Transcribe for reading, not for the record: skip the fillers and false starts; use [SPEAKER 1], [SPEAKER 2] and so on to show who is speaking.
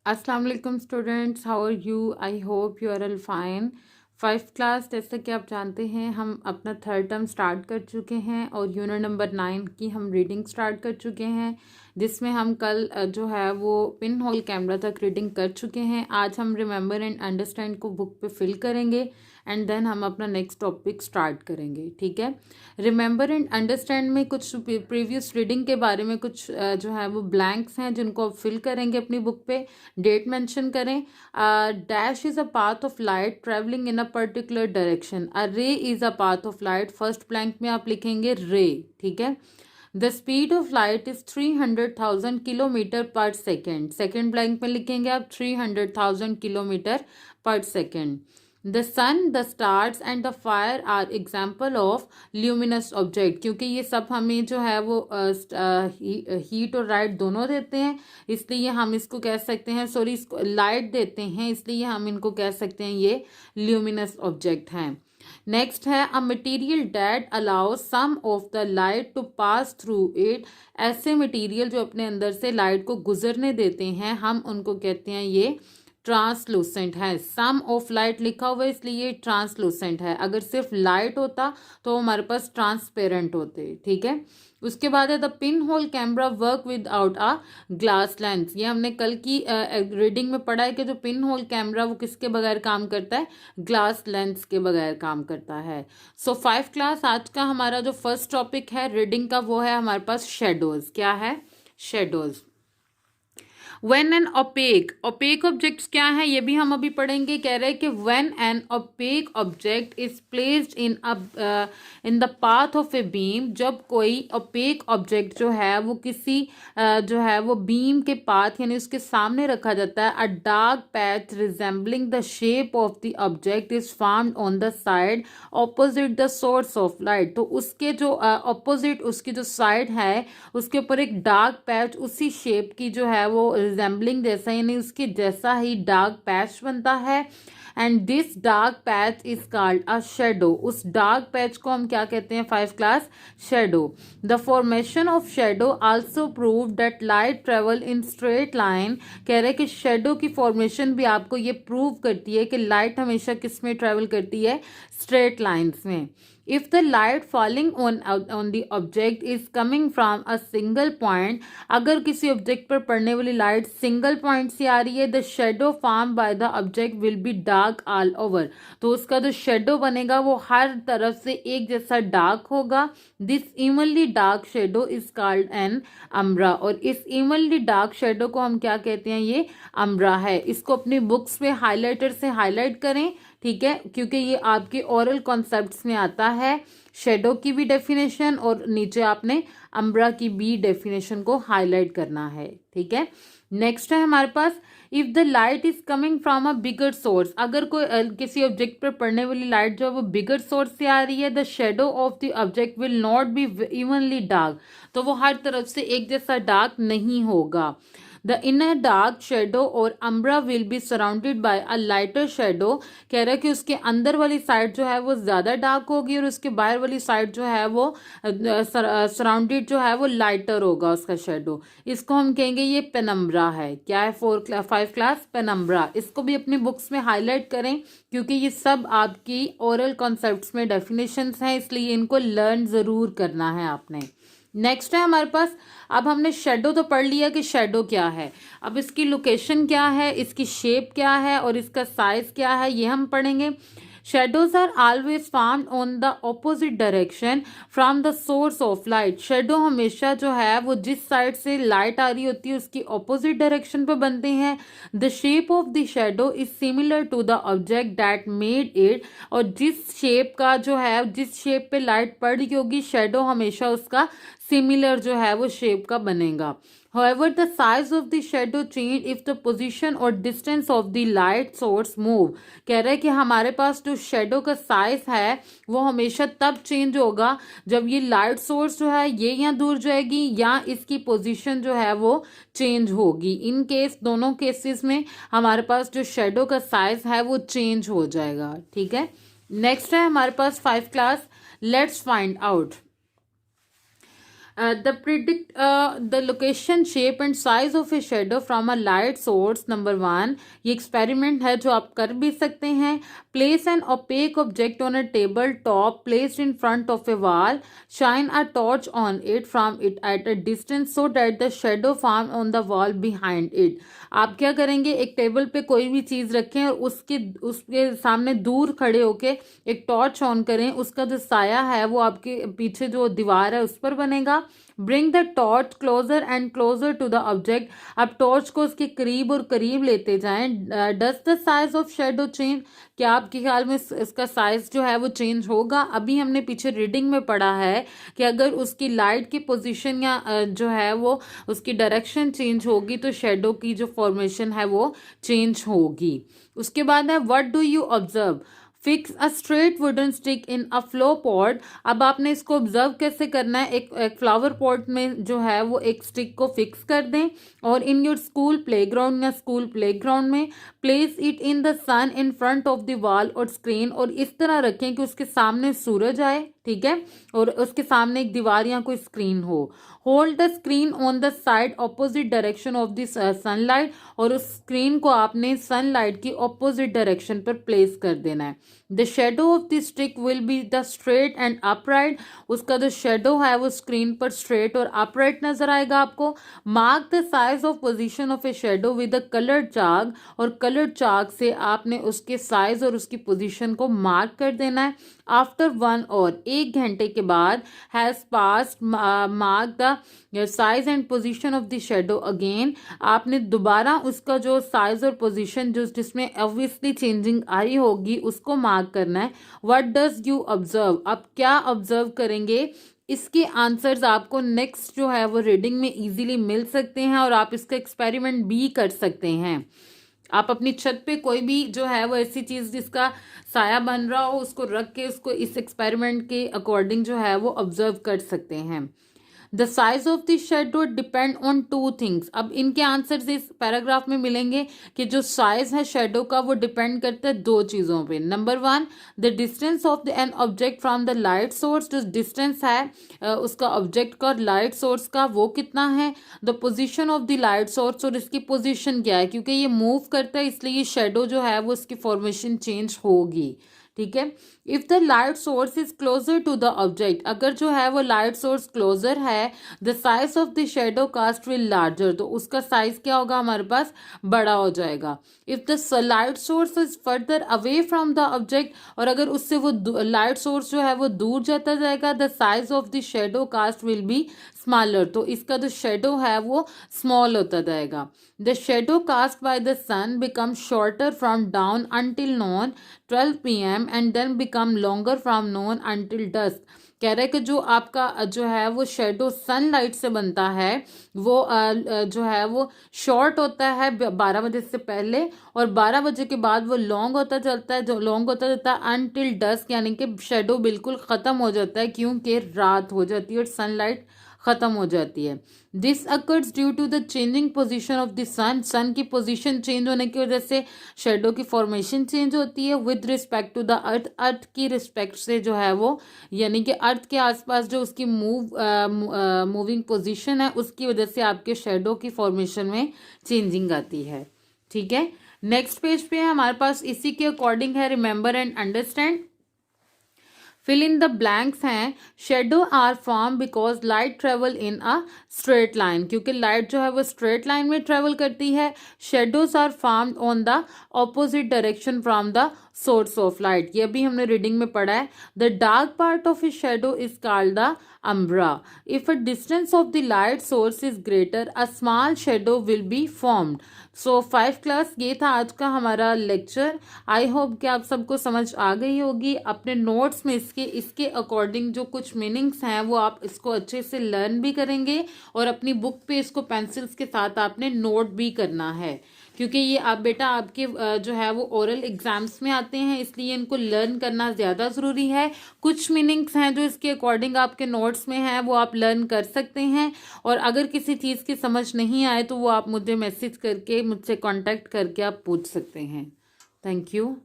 [SPEAKER 1] अस्सलाम वालेकुम students, how are you? I hope you are all fine. 5th class, जैसे कि आप जानते हैं, हम अपना थर्ड टर्म स्टार्ट कर चुके हैं और यूनिट नंबर 9 की हम रीडिंग स्टार्ट कर चुके हैं, जिसमें हम कल जो है वो पिन होल कैमरा तक रीडिंग कर चुके हैं। आज हम रिमेंबर एंड अंडरस्टैंड को बुक पे फिल करेंगे एंड देन हम अपना नेक्स्ट टॉपिक स्टार्ट करेंगे। ठीक है, रिमेंबर एंड अंडरस्टैंड में कुछ प्रीवियस रीडिंग के बारे में कुछ जो है वो ब्लैंक्स हैं जिनको आप फिल करेंगे अपनी बुक पे। डेट मेंशन करें। Dash is a path of light travelling in a particular direction. A ray is a path of light. First blank में आप लिखेंगे रे। ठीक है, the speed of light is 300,000 kilometre per second. Second blank में लिखेंगे आप 300,000 kilometre per second. The sun, the stars and the fire are example of luminous object. क्योंकि ये सब हमें जो है वो हीट और लाइट दोनों देते हैं, इसलिए हम इसको कह सकते हैं, सॉरी, इसको लाइट देते हैं, इसलिए हम इनको कह सकते हैं ये ल्यूमिनस ऑब्जेक्ट हैं। नेक्स्ट है a material that allow some of the light to pass through it. ऐसे मटेरियल जो अपने अंदर से लाइट को गुजरने देते हैं, हम उनको कहते हैं ये ट्रांसलूसेंट है। सम ऑफ लाइट लिखा हुआ है इसलिए ट्रांसलूसेंट है। अगर सिर्फ लाइट होता तो हमारे पास ट्रांसपेरेंट होते। ठीक है, उसके बाद है the pin hole camera work without a glass lens. ये हमने कल की रीडिंग में पढ़ा है कि जो पिन होल कैमरा वो किसके बगैर काम करता है? ग्लास लेंस के बगैर काम करता है। सो 5 क्लास आज का हमारा जो फर्स्ट टॉपिक है रीडिंग का वो है हमारे पास शेडोज। क्या है? Shadows. When an opaque, opaque objects क्या है ये भी हम अभी पढ़ेंगे। कह रहे हैं कि when an opaque object is placed in the path of a beam. जब कोई ओपेक ऑब्जेक्ट जो है वो किसी जो है वो बीम के पाथ यानी उसके सामने रखा जाता है। अ dark patch resembling the shape of the object is found on the side opposite the source of light. तो उसके जो ऑपोजिट उसकी जो साइड है उसके ऊपर एक डार्क पैच उसी शेप की जो है वो रिजेंबलिंग जैसा यानी उसके जैसा ही डार्क पैच बनता है। And this dark patch is called a shadow. उस डार्क पैच को हम क्या कहते हैं 5 class? Shadow. The formation of shadow also prove that light travel in straight line. कह रहे हैं कि शेडो की फॉर्मेशन भी आपको ये प्रूव करती है कि लाइट हमेशा किस में ट्रेवल करती है? स्ट्रेट लाइन्स में। If the light falling on the object is coming from a single point, अगर किसी ऑब्जेक्ट पर पड़ने वाली लाइट सिंगल पॉइंट से आ रही है, the shadow formed by the object will be dark all over। तो उसका जो शेडो बनेगा वो हर तरफ से एक जैसा डार्क होगा। This evenly dark shadow is called an umbra। और इस evenly dark shadow को हम क्या कहते हैं? ये umbra है। इसको अपनी बुक्स पे हाईलाइटर से हाईलाइट करें। ठीक है, क्योंकि ये आपके ओरल कॉन्सेप्ट्स में आता है। शेडो की भी डेफिनेशन और नीचे आपने अम्ब्रा की भी डेफिनेशन को हाईलाइट करना है। ठीक है, नेक्स्ट है हमारे पास if the light is coming from a bigger source. अगर कोई किसी ऑब्जेक्ट पर पड़ने वाली लाइट जो है वो बिगर सोर्स से आ रही है, the shadow of the object will not be evenly dark. तो वो हर तरफ से एक जैसा डार्क नहीं होगा। द इनर डार्क शेडो और umbra will be surrounded by a lighter shadow. कह रहा है कि उसके अंदर वाली साइड जो है वो ज़्यादा डार्क होगी और उसके बाहर वाली साइड जो है वो सराउंडेड जो है वो लाइटर होगा उसका शेडो। इसको हम कहेंगे ये पेनम्ब्रा है। क्या है? 5 क्लास? पेनम्ब्रा। इसको भी अपनी बुक्स में हाईलाइट करें क्योंकि ये सब आपकी ओरल कॉन्सेप्ट्स में डेफिनेशंस हैं, इसलिए इनको लर्न ज़रूर करना है आपने। नेक्स्ट है हमारे पास, अब हमने शेडो तो पढ़ लिया कि शेडो क्या है। अब इसकी लोकेशन क्या है, इसकी शेप क्या है और इसका साइज क्या है ये हम पढ़ेंगे। Shadows are always found on the opposite direction from the source of light. Shadow हमेशा जो है वो जिस साइड से लाइट आ रही होती है उसकी ऑपोजिट डायरेक्शन पे बनते हैं। The shape of the shadow is similar to the object that made it. और जिस शेप का जो है जिस शेप पे लाइट पड़ रही होगी शेडो हमेशा उसका सिमिलर जो है वो शेप का बनेगा। However, the size of the shadow change if the position or distance of the light source move। कह रहा है कि हमारे पास जो शेडो का साइज है वो हमेशा तब चेंज होगा जब ये लाइट सोर्स जो है ये यहाँ दूर जाएगी या इसकी पोजीशन जो है वो चेंज होगी। इन केस दोनों केसेस में हमारे पास जो शेडो का साइज है वो चेंज हो जाएगा। ठीक है, नेक्स्ट है हमारे पास 5 class, let's find out. The predict the location, shape and size of a shadow from a light source. Number 1, ये एक्सपेरिमेंट है जो आप कर भी सकते हैं. Place an opaque object on a table top placed in front of a wall. Shine a torch on it from it at a distance so that the shadow formed on the wall behind it. आप क्या करेंगे, एक table पे कोई भी चीज़ रखें और उसके सामने दूर खड़े होके एक टॉर्च ऑन करें. उसका जो साया है वो आपके पीछे जो दीवार है उस पर बनेगा. Bring the torch closer and closer to the object. आप टॉर्च को उसके करीब और करीब लेते जाएं. Does the size of shadow change. क्या आपके ख्याल में इसका साइज जो है वो चेंज होगा. अभी हमने पीछे रीडिंग में पढ़ा है कि अगर उसकी लाइट की पोजीशन या जो है वो उसकी डायरेक्शन चेंज होगी तो शेडो की जो फॉर्मेशन है वो चेंज होगी. उसके बाद है what do you observe. Fix a straight wooden stick in a flow pot. अब आपने इसको ऑब्जर्व कैसे करना है. एक फ्लावर पॉट में जो है वो एक स्टिक को फिक्स कर दें और इन योर स्कूल प्लेग्राउंड या स्कूल प्लेग्राउंड में place it in the sun in front of the wall और स्क्रीन. और इस तरह रखें कि उसके सामने सूरज आए, ठीक है, और उसके सामने एक दीवार या कोई स्क्रीन हो. Hold the screen on the side opposite direction of the sunlight. और उस स्क्रीन को आपने सनलाइट की ऑपोजिट डायरेक्शन पर प्लेस कर देना है. The shadow of the stick will be the straight and upright. उसका जो शेडो है वो स्क्रीन पर स्ट्रेट और अपराइट नजर आएगा आपको. Mark the size of position of a shadow with a coloured chalk. और कलर्ड चाक से आपने उसके साइज और उसकी पोजीशन को मार्क कर देना है. आफ्टर 1 और 1 घंटे के बाद has passed mark the size and position of the shadow again. आपने दोबारा उसका जो साइज और पोजीशन जो जिसमें ऑब्वियसली चेंजिंग आई होगी उसको मार्क करना है. What does you observe. आप क्या ऑब्जर्व करेंगे. इसके आंसर्स आपको नेक्स्ट जो है वो रीडिंग में इजीली मिल सकते हैं और आप इसका एक्सपेरिमेंट भी कर सकते हैं. आप अपनी छत पे कोई भी जो है वो ऐसी चीज़ जिसका साया बन रहा हो उसको रख के उसको इस एक्सपेरिमेंट के अकॉर्डिंग जो है वो ऑब्जर्व कर सकते हैं. The size of the shadow depend on 2 things. अब इनके आंसर्स इस पैराग्राफ में मिलेंगे कि जो साइज है शेडो का वो डिपेंड करता है 2 चीज़ों पे. Number 1, the distance of the an object from the light source. जो डिस्टेंस है उसका ऑब्जेक्ट का लाइट सोर्स का वो कितना है. The position of the light source. और इसकी पोजिशन क्या है, क्योंकि ये मूव करता है इसलिए ये शेडो जो है वो इसकी फॉर्मेशन चेंज होगी, ठीक है. If the light source is closer to the object. अगर जो है वो लाइट सोर्स क्लोजर है the size of the shadow cast will larger. तो उसका साइज क्या होगा हमारे पास बड़ा हो जाएगा. If the light source is further away from the object. और अगर उससे वो लाइट सोर्स जो है वो दूर जाता जाएगा the size of the shadow cast will be smaller. तो इसका जो शेडो है वो स्मॉल होता जाएगा. The shadow cast by the sun become shorter from dawn until noon 12 PM and then become longer from noon until dusk. कह रहे हैं कि जो आपका जो है वो शेडो सनलाइट से बनता है वो जो है वो शॉर्ट होता है 12 बजे से पहले और 12 बजे के बाद वो लॉन्ग होता चलता है. जो लॉन्ग होता जाता है अनटिल डस्क, यानी कि शेडो बिल्कुल ख़त्म हो जाता है क्योंकि रात हो जाती है और सनलाइट ख़त्म हो जाती है. This occurs due to the changing position of the sun. Sun की पोजीशन चेंज होने की वजह से शेडो की फॉर्मेशन चेंज होती है with respect to the earth. Earth की रिस्पेक्ट से जो है वो यानी कि अर्थ के आसपास जो उसकी मूविंग पोजीशन है उसकी वजह से आपके शेडो की फॉर्मेशन में चेंजिंग आती है, ठीक है. नेक्स्ट पेज पे हमारे पास इसी के अकॉर्डिंग है remember and understand. Fill in the blanks हैं. Shadow are form because light travel in a straight line. क्योंकि लाइट जो है वो स्ट्रेट लाइन में ट्रेवल करती है. Shadows are formed on the opposite direction from the source of light. ये भी हमने रीडिंग में पढ़ा है. The dark part of a shadow is called the umbra. If a distance of the light source is greater, a small shadow will be formed. So 5 class ये था आज का हमारा लेक्चर. आई होप कि आप सबको समझ आ गई होगी. अपने नोट्स में इसके अकॉर्डिंग जो कुछ मीनिंग्स हैं वो आप इसको अच्छे से लर्न भी करेंगे और अपनी बुक पे इसको पेंसिल्स के साथ आपने नोट भी करना है क्योंकि ये आप बेटा आपके जो है वो ओरल एग्जाम्स में आते हैं इसलिए इनको लर्न करना ज़्यादा ज़रूरी है. कुछ मीनिंग्स हैं जो इसके अकॉर्डिंग आपके नोट्स में हैं वो आप लर्न कर सकते हैं और अगर किसी चीज़ की समझ नहीं आए तो वो आप मुझे मैसेज करके मुझसे कांटेक्ट करके आप पूछ सकते हैं. Thank you.